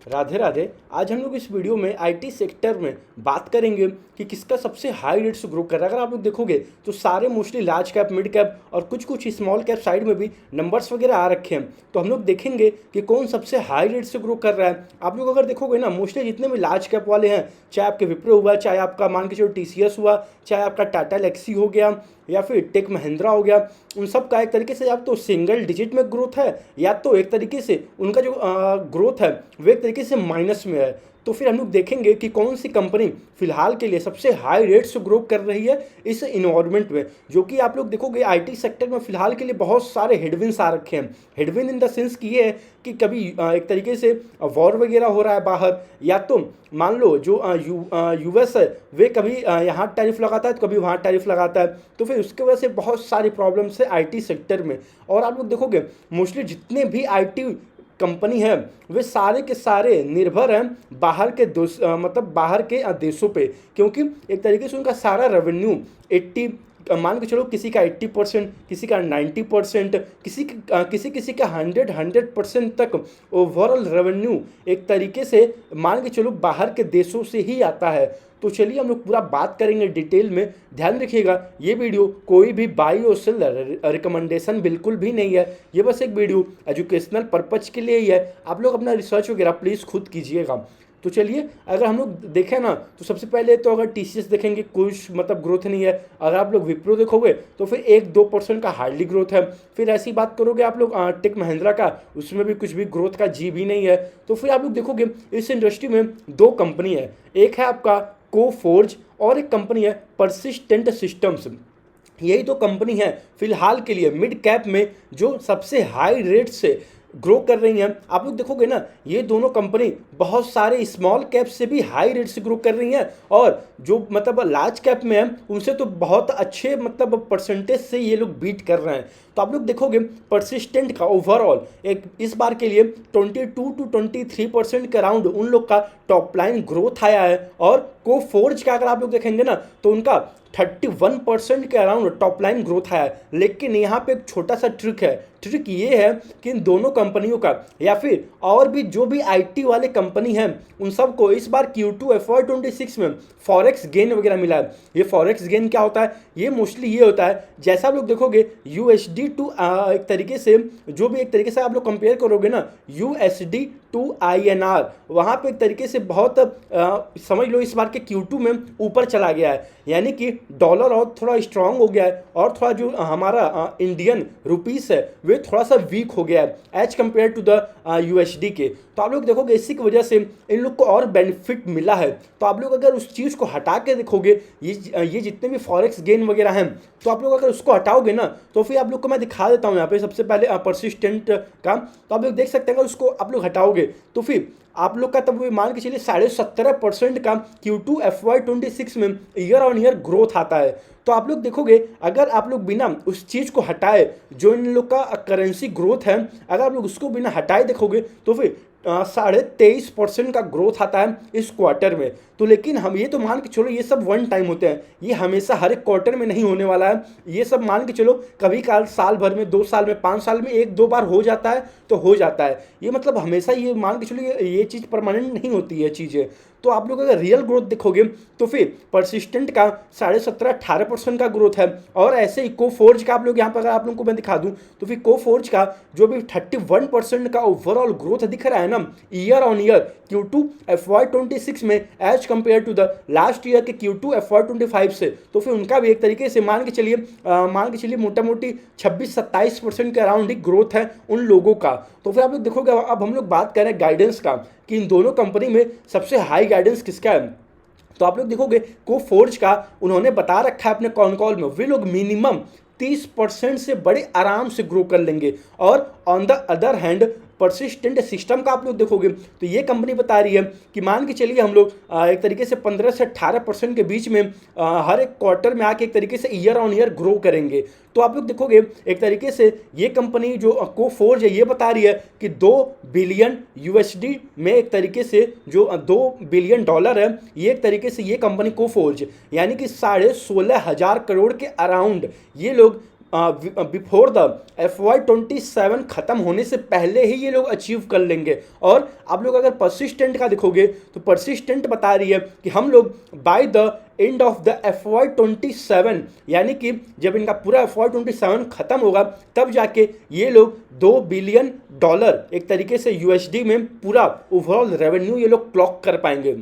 राधे राधे। आज हम लोग इस वीडियो में आईटी सेक्टर में बात करेंगे कि किसका सबसे हाई रेट से ग्रो कर रहा है। अगर आप लोग देखोगे तो सारे mostly large cap, mid cap और कुछ कुछ स्मॉल कैप साइड में भी नंबर्स वगैरह आ रखे हैं। तो हम लोग देखेंगे कि कौन सबसे हाई रेट से ग्रो कर रहा है। आप लोग अगर देखोगे ना, मोस्टली जितने भी लार्ज कैप वाले हैं, चाहे आपके विप्रो हुआ, चाहे आपका मान के चलो टीसीएस हुआ, चाहे आपका टाटा एलेक्सी हो गया या फिर टेक महिंद्रा हो गया, उन सब का एक तरीके से या तो सिंगल डिजिट में ग्रोथ है या तो एक तरीके से उनका जो ग्रोथ है वो एक तरीके से माइनस में है। तो फिर हम लोग देखेंगे कि कौन सी कंपनी फिलहाल के लिए सबसे हाई रेट से ग्रो कर रही है इस इन्वायरमेंट में। जो कि आप लोग देखोगे आईटी सेक्टर में फिलहाल के लिए बहुत सारे हेडविंड्स आ रखे हैं। हेडविंड इन द सेंस कि ये है कि कभी एक तरीके से वॉर वगैरह हो रहा है बाहर, या तो मान लो जो यूएस है वे कभी यहाँ टैरिफ लगाता है तो कभी वहाँ टैरिफ लगाता है। तो फिर उसके वजह से बहुत सारी प्रॉब्लम्स है आईटी सेक्टर में। और आप लोग देखोगे मोस्टली जितने भी आईटी कंपनी है वे सारे के सारे निर्भर हैं बाहर के मतलब बाहर के देशों पे, क्योंकि एक तरीके से उनका सारा रेवेन्यू 80, मान के चलो किसी का 80%, किसी का 90%, किसी किसी का 100% तक ओवरऑल रेवेन्यू एक तरीके से मान के चलो बाहर के देशों से ही आता है। तो चलिए हम लोग पूरा बात करेंगे डिटेल में। ध्यान रखिएगा ये वीडियो कोई भी बाई और सेल रिकमेंडेशन बिल्कुल भी नहीं है, ये बस एक वीडियो एजुकेशनल पर्पज के लिए ही है। आप लोग अपना रिसर्च वगैरह प्लीज़ खुद कीजिएगा। तो चलिए अगर हम लोग देखें ना, तो सबसे पहले तो अगर टीसीएस देखेंगे कुछ मतलब ग्रोथ नहीं है। अगर आप लोग विप्रो देखोगे तो फिर 1-2% का हार्डली ग्रोथ है। फिर ऐसी बात करोगे आप लोग टेक महिंद्रा का, उसमें भी कुछ भी ग्रोथ का जी भी नहीं है। तो फिर आप लोग देखोगे इस इंडस्ट्री में दो कंपनी है, एक है आपका कोफोर्ज और एक कंपनी है परसिस्टेंट सिस्टम्स। यही तो कंपनी है फिलहाल के लिए मिड कैप में जो सबसे हाई रेट से ग्रो कर रही हैं। आप लोग देखोगे ना, ये दोनों कंपनी बहुत सारे स्मॉल कैप से भी हाई रेट से ग्रो कर रही हैं, और जो मतलब लार्ज कैप में है उनसे तो बहुत अच्छे मतलब परसेंटेज से ये लोग बीट कर रहे हैं। तो आप लोग देखोगे परसिस्टेंट का ओवरऑल एक इस बार के लिए 22-23% के अराउंड उन लोग का टॉप लाइन ग्रोथ आया है। और कोफोर्ज का अगर आप लोग देखेंगे ना तो उनका 31% के अराउंड टॉप लाइन ग्रोथ आया है। लेकिन यहाँ पे एक छोटा सा ट्रिक है। ट्रिक ये है कि इन दोनों कंपनियों का या फिर और भी जो भी आईटी वाले कंपनी हैं उन सबको इस बार Q2 FY26 में फॉरेक्स गेन वगैरह मिला है। ये फॉरेक्स गेन क्या होता है? ये मोस्टली ये होता है, जैसा आप लोग देखोगे यूएसडी टू एक तरीके से जो भी एक तरीके से आप लोग कंपेयर करोगे ना यूएसडी टू आईएनआर, वहाँ पे एक तरीके से बहुत समझ लो इस बार के Q2 में ऊपर चला गया है। यानी कि डॉलर और थोड़ा स्ट्रांग हो गया है और थोड़ा जो हमारा इंडियन रुपीस है वे थोड़ा सा वीक हो गया है as compare to the USD के। तो आप लोग देखोगे इसी की वजह से इन लोग को और बेनिफिट मिला है। तो आप लोग अगर उस चीज़ को हटा के देखोगे, ये जितने भी फॉरेक्स गेन वगैरह हैं, तो आप लोग अगर उसको हटाओगे ना तो फिर आप लोग को मैं दिखा देता हूँ यहाँ पे सबसे पहले परसिस्टेंट का। तो आप लोग देख सकते हैं अगर उसको आप लोग हटाओगे तो फिर आप लोग का तब मान के चलिए 17.5% का Q2 FY26 में ईयर ऑन ईयर ग्रोथ आता है। तो आप लोग देखोगे अगर आप लोग बिना उस चीज़ को हटाए जो इन लोग का करेंसी ग्रोथ है, अगर आप लोग उसको बिना हटाए देखोगे तो फिर 23.5% का ग्रोथ आता है इस क्वार्टर में। तो लेकिन हम ये तो मान के चलो ये सब वन टाइम होते हैं, ये हमेशा हर एक क्वार्टर में नहीं होने वाला है। ये सब मान के चलो कभी काल साल भर में, 2 साल में, 5 साल में 1-2 बार हो जाता है तो हो जाता है। ये मतलब हमेशा ये मान के चलो ये चीज़ परमानेंट नहीं होती है चीज़ें। तो आप लोग अगर रियल ग्रोथ देखोगे तो फिर परसिस्टेंट का 17.5-18% का ग्रोथ है। और ऐसे ही कोफोर्ज का आप लोग यहाँ पर अगर आप लोगों को मैं दिखा दूँ तो फिर कोफोर्ज का जो भी 31% का ओवरऑल ग्रोथ दिख रहा है ना year on year Q2 FY26 में as compare to the last year के Q2 FY25 से, तो फिर उनका भी एक तरीके से मान के चलिए मोटा मोटी 26-27% के अराउंड ही ग्रोथ है उन लोगों का। तो फिर आप लोग देखोगे अब हम लोग बात करें गाइडेंस का कि इन दोनों कंपनी में सबसे हाई गाइडेंस किसका है। तो आप लोग देखोगे कोफोर्ज का उन्होंने बता रखा है अपने कॉन कॉल में वे लोग मिनिमम 30% से बड़े आराम से ग्रो कर लेंगे। और on the other hand persistent system का आप लोग देखोगे तो ये कंपनी बता रही है कि मान के चलिए हम लोग एक तरीके से 15 से 18% के बीच में हर एक क्वार्टर में आके एक तरीके से ईयर ऑन ईयर ग्रो करेंगे। तो आप लोग देखोगे एक तरीके से ये कंपनी जो कोफोर्ज है ये बता रही है कि 2 बिलियन यूएसडी में एक तरीके से जो 2 बिलियन डॉलर है, ये एक तरीके से ये कंपनी कोफोर्ज यानी कि 16,500 करोड़ के अराउंड ये लोग बिफोर द FY27 खत्म होने से पहले ही ये लोग अचीव कर लेंगे। और आप लोग अगर परसिस्टेंट का देखोगे तो परसिस्टेंट बता रही है कि हम लोग by the end of the FY27, यानी कि जब इनका पूरा FY27 खत्म होगा तब जाके ये लोग $2 बिलियन एक तरीके से USD में पूरा ओवरऑल रेवेन्यू ये लोग क्लॉक कर पाएंगे।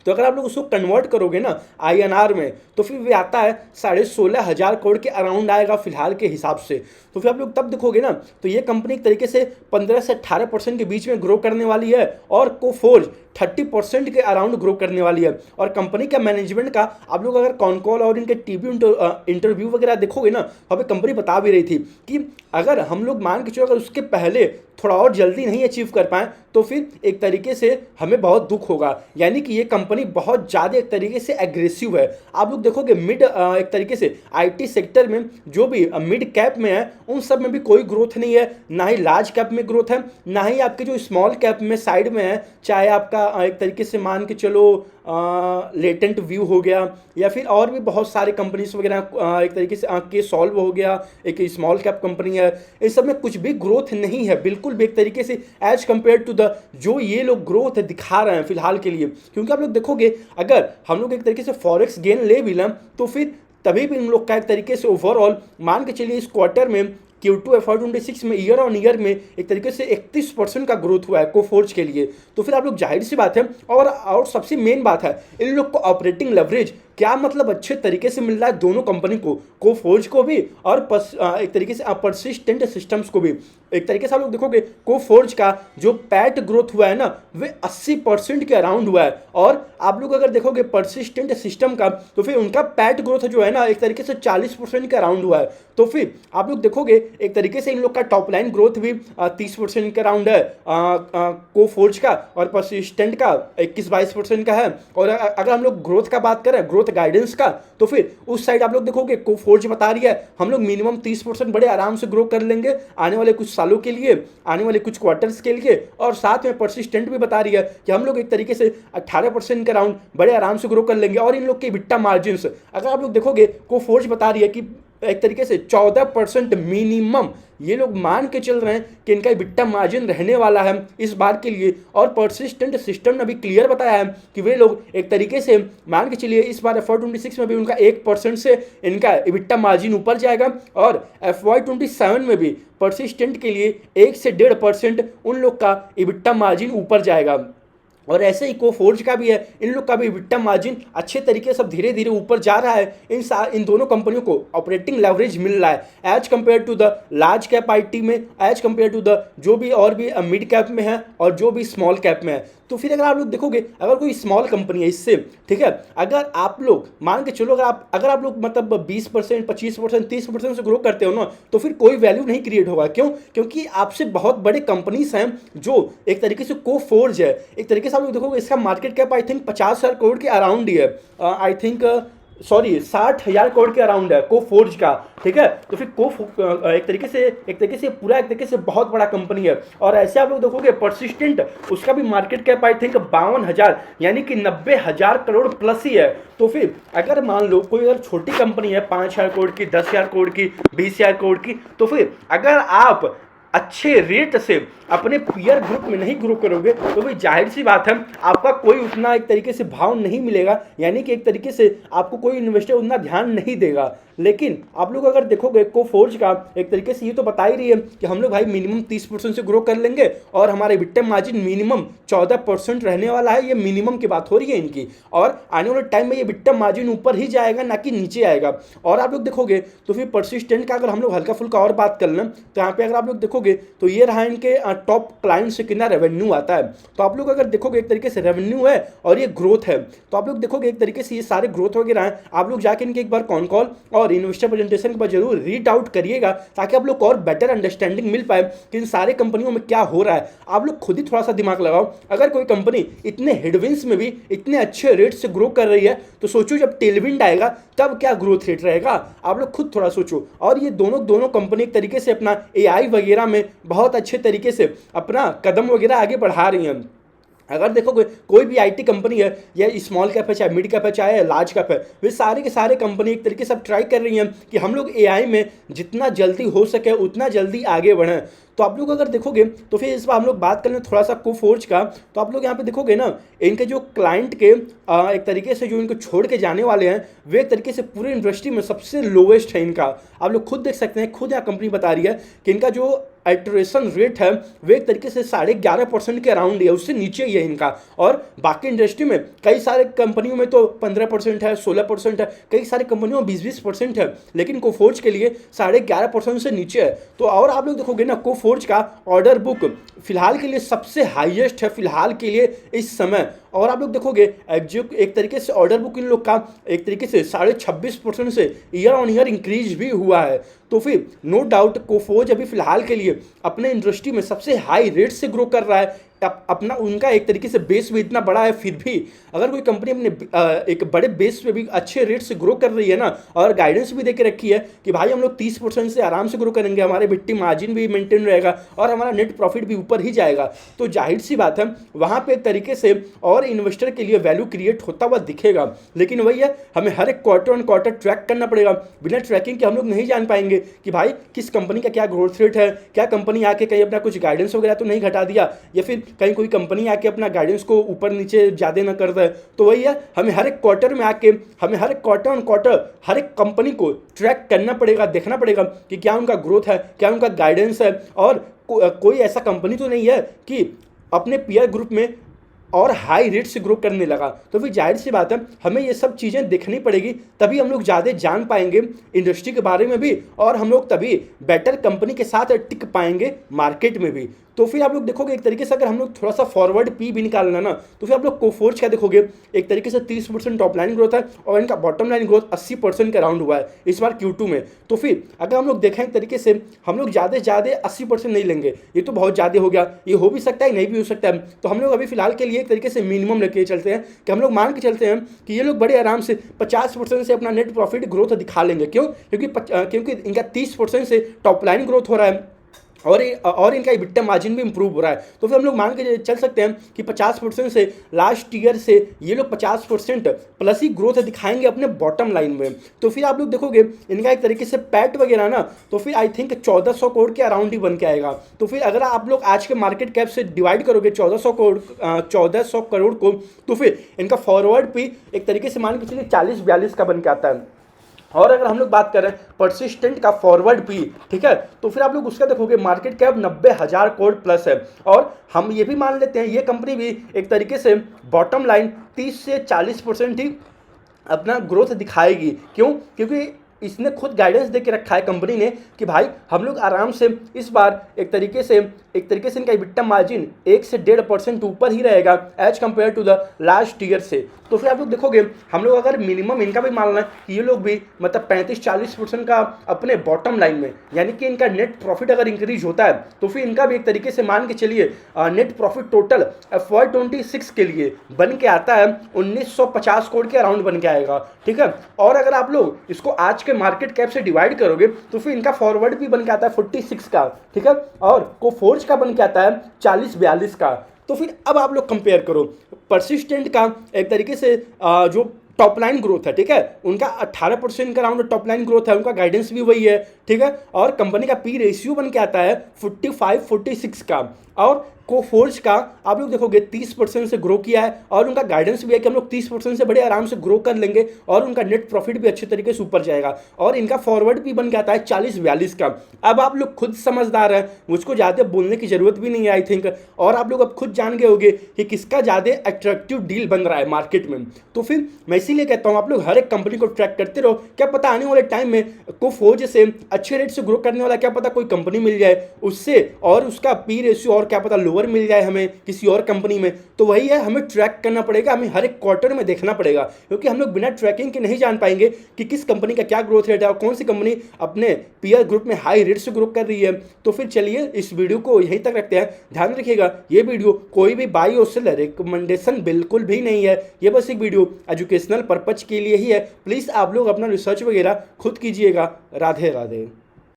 तो अगर आप लोग उसको कन्वर्ट करोगे ना INR में तो फिर वे आता है 16,500 करोड़ के अराउंड आएगा फिलहाल के हिसाब से। तो फिर आप लोग तब देखोगे ना तो ये कंपनी एक तरीके से 15 से 18% के बीच में ग्रो करने वाली है और कोफोर्ज 30% के अराउंड ग्रो करने वाली है। और कंपनी का मैनेजमेंट का आप लोग अगर कॉन कॉल और इनके टीवी इंटरव्यू वगैरह देखोगे ना तो अभी कंपनी बता भी रही थी कि अगर हम लोग मान के चलो अगर उसके पहले थोड़ा और जल्दी नहीं अचीव कर पाए तो फिर एक तरीके से हमें बहुत दुख होगा। यानी कि ये कंपनी बहुत ज़्यादा एक तरीके से एग्रेसिव है। आप लोग देखोगे मिड एक तरीके से IT सेक्टर में जो भी मिड कैप में है उन सब में भी कोई ग्रोथ नहीं है, ना ही लार्ज कैप में ग्रोथ है, ना ही आपके जो स्मॉल कैप में साइड में है, चाहे आपका एक तरीके से मान के चलो लेटेंट व्यू हो गया या फिर और भी बहुत सारे कंपनीज वगैरह एक तरीके से के सॉल्व हो गया, एक स्मॉल कैप कंपनी है, इस सब में कुछ भी ग्रोथ नहीं है बिल्कुल भी एक तरीके से एज कंपेयर टू द जो ये लोग ग्रोथ दिखा रहे हैं फिलहाल के लिए। क्योंकि आप लोग देखोगे अगर हम लोग एक तरीके से फॉरेक्स गेन ले भी लें तो फिर तभी भी इन लोग का एक तरीके से ओवरऑल मान के चलिए इस क्वार्टर में Q2 FY26 में ईयर ऑन ईयर में एक तरीके से 31% का ग्रोथ हुआ है कोफोर्ज के लिए। तो फिर आप लोग जाहिर सी बात है और सबसे मेन बात है इन लोग को ऑपरेटिंग लेवरेज क्या मतलब अच्छे तरीके से मिल रहा है दोनों कंपनी को, कोफोर्ज को भी और एक तरीके से परसिस्टेंट सिस्टम्स को भी। एक तरीके से आप लोग देखोगे कोफोर्ज का जो पैट ग्रोथ हुआ है ना वे 80% के अराउंड हुआ है। और आप लोग अगर देखोगे परसिस्टेंट सिस्टम का तो फिर उनका पैट ग्रोथ जो है ना एक तरीके से 40% के अराउंड हुआ है। तो फिर आप लोग देखोगे एक तरीके से इन लोग का टॉप लाइन ग्रोथ भी 30% के अराउंड है कोफोर्ज का, और परसिस्टेंट का 21-22% का है। और अगर हम लोग ग्रोथ का बात करें ग्रोथ गाइडेंस का तो फिर उस साइड आप लोग देखोगे कोफोर्ज बता रही है हम लोग मिनिमम 30% बड़े आराम से ग्रो कर लेंगे आने वाले कुछ सालों के लिए, आने वाले कुछ क्वार्टर्स के लिए। और साथ में परसिस्टेंट भी बता रही है कि हम लोग एक तरीके से 18% के अराउंड बड़े आराम से ग्रो कर लेंगे। और इन लोग के बिट्टा मार्जिन अगर आप लोग देखोगे कोफोर्ज बता रही है कि एक तरीके से 14% मिनिमम ये लोग मान के चल रहे हैं कि इनका बिट्टा मार्जिन रहने वाला है इस बार के लिए। और परसिस्टेंट सिस्टम ने भी क्लियर बताया है कि वे लोग एक तरीके से मान के चलिए इस बार FY26 में भी उनका 1% से इनका बिट्टा मार्जिन ऊपर जाएगा और FY27 में भी परसिस्टेंट के लिए 1 से 1.5% उन लोग का बिट्टा मार्जिन ऊपर जाएगा। और ऐसे ही कोफोर्ज का भी है, इन लोग का भी बिट्टा मार्जिन अच्छे तरीके से धीरे धीरे ऊपर जा रहा है। इन दोनों कंपनियों को ऑपरेटिंग लेवरेज मिल रहा है as compare to the large cap IT में, एज कंपेयर टू द जो भी और भी मिड कैप में है और जो भी स्मॉल कैप में है। तो फिर अगर आप लोग देखोगे अगर कोई स्मॉल कंपनी है इससे ठीक है, अगर आप लोग मान के चलो अगर आप लोग मतलब 20%, 25%, 30% से ग्रो करते हो ना तो फिर कोई वैल्यू नहीं क्रिएट होगा। क्यों? क्योंकि आपसे बहुत बड़े कंपनीज हैं जो एक तरीके से कोफोर्ज है। एक तरीके से आप लोग देखोगे इसका market cap I think 50,000 crore के अराउंड ही है, आई थिंक 60,000 करोड़ के अराउंड है कोफोर्ज का, ठीक है। तो फिर एक तरीके से पूरा एक तरीके से बहुत बड़ा कंपनी है। और ऐसे आप लोग देखोगे परसिस्टेंट उसका भी मार्केट कैप आई थिंक 52,000 यानी कि 90,000 करोड़ प्लस ही है। तो फिर अगर मान लो कोई अगर छोटी कंपनी है 5,000 करोड़ की, 10,000 करोड़ की, 20,000 करोड़ की, तो फिर अगर आप अच्छे रेट से अपने पीयर ग्रुप में नहीं ग्रो करोगे तो भाई जाहिर सी बात है आपका कोई उतना एक तरीके से भाव नहीं मिलेगा, यानी कि एक तरीके से आपको कोई इन्वेस्टर उतना ध्यान नहीं देगा। लेकिन आप लोग अगर देखोगे कोफोर्ज का एक तरीके से ये तो बता ही रही है कि हम लोग भाई मिनिमम 30% से ग्रो कर लेंगे और हमारे बिट्टा मार्जिन मिनिमम 14% रहने वाला है। ये मिनिमम की बात हो रही है इनकी, और आने वाले टाइम में ये बिट्टा मार्जिन ऊपर ही जाएगा ना कि नीचे आएगा। और आप लोग देखोगे तो फिर परसिस्टेंट का अगर हम लोग हल्का फुल्का और बात कर लें तो यहाँ पे अगर आप लोग देखोगे तो ये रहा इनके टॉप क्लाइंट से कितना रेवेन्यू आता है। तो आप लोग अगर देखोगे एक तरीके से रेवेन्यू है और ये ग्रोथ है, तो आप लोग देखोगे एक तरीके से ये सारे ग्रोथ वगैरह हैं। आप लोग जाके इनके एक बार कॉन कॉल और इन्वेस्टर प्रेजेंटेशन के बाद जरूर रीड आउट करिएगा ताकि आप लोग को और बेटर अंडरस्टैंडिंग मिल पाए कि इन सारे कंपनियों में क्या हो रहा है। आप लोग खुद ही थोड़ा सा दिमाग लगाओ, अगर कोई कंपनी इतने हेडविंड्स में भी इतने अच्छे रेट से ग्रो कर रही है तो सोचो जब टेलविंड आएगा तब क्या ग्रोथ रेट रहेगा। आप लोग खुद थोड़ा सोचो। और ये दोनों कंपनी एक तरीके से अपना AI वगैरह में बहुत अच्छे तरीके से अपना कदम वगैरह आगे बढ़ा रही हैं। अगर देखोगे कोई भी आईटी कंपनी है या स्मॉल कैप है चाहे मिड कैप है चाहे लार्ज कैप है, वे सारे के सारे कंपनी एक तरीके से अब ट्राई कर रही हैं कि हम लोग एआई में जितना जल्दी हो सके उतना जल्दी आगे बढ़ें। तो आप लोग अगर देखोगे तो फिर इस बार हम लोग बात कर लें थोड़ा सा कोफोर्ज का। तो आप लोग यहाँ पे देखोगे ना, इनके जो क्लाइंट के एक तरीके से जो इनको छोड़ के जाने वाले हैं वे एक तरीके से पूरे इंडस्ट्री में सबसे लोवेस्ट है इनका। आप लोग खुद देख सकते हैं, खुद यहाँ कंपनी बता रही है कि इनका जो अल्ट्रेशन रेट है वे एक तरीके से 11.5% के अराउंड है, उससे नीचे ही है इनका। और बाकी इंडस्ट्री में कई सारे कंपनियों में तो 15% है, 16% है, कई सारी कंपनियों में 20% है, लेकिन कोफोर्ज के लिए 11.5% से नीचे है। तो और आप लोग देखोगे ना, कोफोर्ज का ऑर्डर बुक फिलहाल के लिए सबसे हाईएस्ट है फिलहाल के लिए इस समय। और आप लोग देखोगे जो एक तरीके से ऑर्डर बुक इन लोग का एक तरीके से 26.5% से ईयर ऑन ईयर इंक्रीज भी हुआ है। तो फिर नो डाउट कोफोर्ज अभी फिलहाल के लिए अपने इंडस्ट्री में सबसे हाई रेट से ग्रो कर रहा है। अपना उनका एक तरीके से बेस भी इतना बड़ा है, फिर भी अगर कोई कंपनी अपने एक बड़े बेस पे भी अच्छे रेट से ग्रो कर रही है ना, और गाइडेंस भी देके रखी है कि भाई हम लोग 30% से आराम से ग्रो करेंगे, हमारे बिट्टी मार्जिन भी मेंटेन रहेगा और हमारा नेट प्रॉफिट भी ऊपर ही जाएगा, तो जाहिर सी बात है वहाँ पे एक तरीके से और इन्वेस्टर के लिए वैल्यू क्रिएट होता हुआ दिखेगा। लेकिन वही है, हमें हर एक क्वार्टर ऑन क्वार्टर ट्रैक करना पड़ेगा। बिना ट्रैकिंग के हम लोग नहीं जान पाएंगे कि भाई किस कंपनी का क्या ग्रोथ रेट है, क्या कंपनी आके कहीं अपना कुछ गाइडेंस वगैरह तो नहीं घटा दिया, या फिर कहीं कोई कंपनी आके अपना गाइडेंस को ऊपर नीचे ज़्यादा ना कर दे। तो वही है, हमें हर एक क्वार्टर में आके हमें हर एक क्वार्टर ऑन क्वार्टर हर एक कंपनी को ट्रैक करना पड़ेगा, देखना पड़ेगा कि क्या उनका ग्रोथ है, क्या उनका गाइडेंस है। और कोई ऐसा कंपनी तो नहीं है कि अपने पीयर ग्रुप में और हाई रेट से ग्रो करने लगा। तो फिर जाहिर सी बात है हमें ये सब चीज़ें देखनी पड़ेगी, तभी हम लोग ज़्यादा जान पाएंगे इंडस्ट्री के बारे में भी, और हम लोग तभी बेटर कंपनी के साथ टिक पाएंगे मार्केट में भी। तो फिर आप लोग देखोगे एक तरीके से अगर हम लोग थोड़ा सा फॉरवर्ड पी भी निकालना ना, तो फिर आप लोग कोफोर्ज क्या देखोगे, एक तरीके से 30% टॉप लाइन ग्रोथ है और इनका बॉटम लाइन ग्रोथ 80% के अराउंड हुआ है इस बार Q2 में। तो फिर अगर हम लोग देखें एक तरीके से हम लोग ज़्यादा 80% नहीं लेंगे, ये तो बहुत ज़्यादा हो गया, ये हो भी सकता है नहीं भी हो सकता है। तो हम लोग अभी फिलहाल के लिए एक तरीके से मिनिमम लेके चलते हैं कि हम लोग मान के चलते हैं कि ये लोग बड़े आराम से 50% से अपना नेट प्रॉफिट ग्रोथ दिखा लेंगे। क्यों? क्योंकि इनका 30% से टॉप लाइन ग्रोथ हो रहा है और इनका EBITDA मार्जिन भी इंप्रूव हो रहा है। तो फिर हम लोग मान के चल सकते हैं कि 50% से लास्ट ईयर से ये लोग 50% प्लस ही ग्रोथ दिखाएंगे अपने बॉटम लाइन में। तो फिर आप लोग देखोगे इनका एक तरीके से पैट वगैरह ना, तो फिर आई थिंक 1400 करोड़ के अराउंड ही बन के आएगा। तो फिर अगर आप लोग आज के मार्केट कैप से डिवाइड करोगे 1400 करोड़ को, तो फिर इनका फॉरवर्ड भी एक तरीके से मान के चलिए 40-42 का बन के आता है। और अगर हम लोग बात करें परसिस्टेंट का फॉरवर्ड भी, ठीक है, तो फिर आप लोग उसका देखोगे मार्केट कैप 90,000 करोड़ प्लस है। और हम ये भी मान लेते हैं ये कंपनी भी एक तरीके से बॉटम लाइन 30 से 40% ही अपना ग्रोथ दिखाएगी। क्यों? क्योंकि इसने खुद गाइडेंस दे के रखा है कंपनी ने कि भाई हम लोग आराम से इस बार एक तरीके से इनका EBITDA मार्जिन 1 से 1.5% ऊपर ही रहेगा as compare to the last year से। तो फिर आप लोग देखोगे हम लोग अगर मिनिमम इनका भी मान लें कि ये लोग भी मतलब 35-40% का अपने बॉटम लाइन में, यानी कि इनका नेट प्रॉफिट अगर इंक्रीज होता है तो फिर इनका भी एक तरीके से मान के चलिए नेट प्रॉफिट टोटल FY26 के लिए बन के आता है 1950 करोड़ के अराउंड बन के आएगा। ठीक है, और अगर आप लोग इसको आज के मार्केट कैप से डिवाइड करोगे तो फिर इनका फॉरवर्ड भी बन के आता है 46 का, ठीक है, और कोफोर्ज का बन के आता है 40-42 का। तो फिर अब आप लोग कंपेयर करो परसिस्टेंट का एक तरीके से जो टॉप लाइन ग्रोथ है, ठीक है, उनका 18% का राउंड टॉप लाइन ग्रोथ है, उनका गाइडेंस भी वही है, ठीक है, और कंपनी का पी रेशियो बन के आता है 45-46 का। और कोफोर्ज का आप लोग देखोगे 30% से ग्रो किया है और उनका गाइडेंस भी है कि हम लोग 30% से बड़े आराम से ग्रो कर लेंगे और उनका नेट प्रॉफिट भी अच्छे तरीके से ऊपर जाएगा। और इनका फॉरवर्ड भी बन के आता है 40-42 का। अब आप लोग खुद समझदार हैं, मुझको ज़्यादा बोलने की जरूरत भी नहीं है आई थिंक, और आप लोग अब खुद जान गए होंगे कि किसका ज़्यादा अट्रैक्टिव डील बन रहा है मार्केट में। तो फिर मैं इसीलिए कहता हूँ आप लोग हर एक कंपनी को ट्रैक करते रहो, क्या पता आने वाले टाइम में कोफोर्ज से अच्छे रेट से ग्रो करने वाला क्या पता कोई कंपनी मिल जाए उससे, और उसका पी रेशियो और क्या पता लोअर मिल जाए हमें किसी और कंपनी में। तो वही है, हमें ट्रैक करना पड़ेगा, हमें हर एक क्वार्टर में देखना पड़ेगा, क्योंकि हम लोग बिना ट्रैकिंग के नहीं जान पाएंगे कि किस कंपनी का क्या ग्रोथ रेट है और कौन सी कंपनी अपने पीयर ग्रुप में हाई रेट से ग्रो कर रही है। तो फिर चलिए इस वीडियो को यहीं तक रखते हैं। ध्यान रखिएगा ये वीडियो कोई भी बाई और सेल रिकमेंडेशन बिल्कुल भी नहीं है, ये बस एक वीडियो एजुकेशनल पर्पज के लिए ही है। प्लीज़ आप लोग अपना रिसर्च वगैरह खुद कीजिएगा। राधे राधे।